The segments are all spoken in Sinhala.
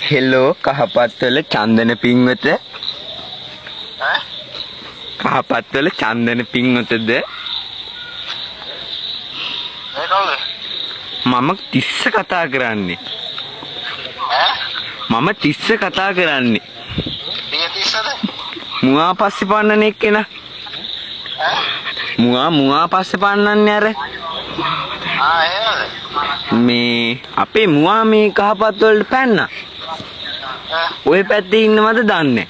හෙලෝ කහපත්වල චන්දන පින්වත. කහපත්වල චන්දන පින්වතද? මම තිස්ස කතා කරන්නේ. මම තිස්ස කතා කරන්නේ. මුවා පස්සේ පන්නන එක්කෙන. මුවා පස්සේ පන්නන්නේ අර. මේ අපේ මුවා මේ කහපත් වලට පැන්නා. ඔය පැත්තේ ඉන්නවද දන්නේ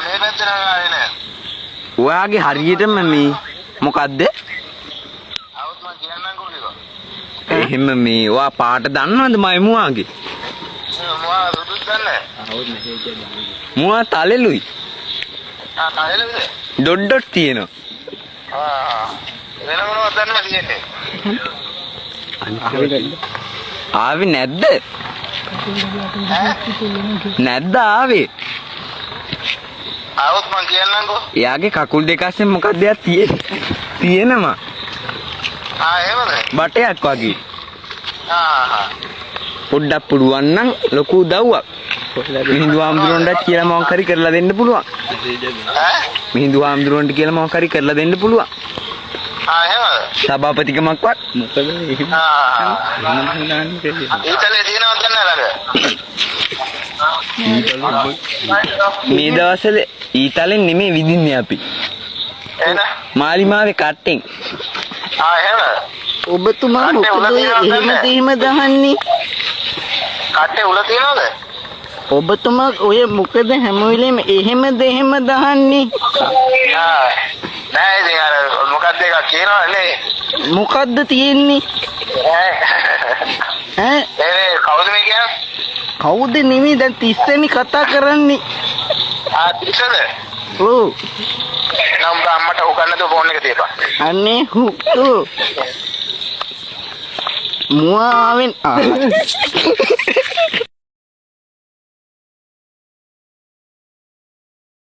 මේ පැත්තේ නෑ නෑ. ඔයාගේ හරියටම මේ මොකද්ද? අවුත් මං කියන්නම්කෝ ටික. එහෙම මේ ඔයා පාට දන්නවද මයි මුවාගේ? මුවා සුදුත් දන්නේ. මුවා තලෙලුයි. තලෙලුද? ඩොට් තියෙනවා. වෙන මොනවද දන්නවද කියන්නේ? ආවේ නැද්ද? නැද්ද ආවේ? අවුත් මං කියන්නම්කෝ. එයාගේ කකුල් දෙක අස්සෙන් මොකක්ද යා තියෙනවා. එහෙමද? බටයක් වගේ. පොඩ්ඩක් පුළුවන් නම් ලොකු උදව්වක්. මිහිඳු ආම්දුරොන්ට කියලා මොකක් හරි කරලා දෙන්න පුළුවන්. මිහිඳු ආම්දුරොන්ට කියලා මොකක් හරි කරලා දෙන්න පුළුවන්. එහෙමද? සභාපතිකමක්වත් මොකද ඊතලේ තියෙනවද ළඟ? මේ දවස්වල ඊතලෙන් නෙමෙයි විදින්නේ අපි. එහෙනම් මාලිමාවේ කට්ටෙන්. එහෙමද? ඔබතුමා මොකද එහෙම දහන්නේ? කට්ටේ උල තියනවද? ඔබතුමා ඔය මොකද හැම වෙලෙම එහෙම දහන්නේ? නෑ ඉතින් අර මොකක්ද එකක් කියනවා නේ. මොකද්ද තියෙන්නේ? ඈ කවුද මේ කියන්නේ? කවුද නෙමෙයි දැන් තිස්සෙනි කතා කරන්නේ. තිස්සද? ඔව්. නම් අම්මට උගන්නද ෆෝන් එක තියපන්. අනේ හුක්කෝ. මුවාවෙන්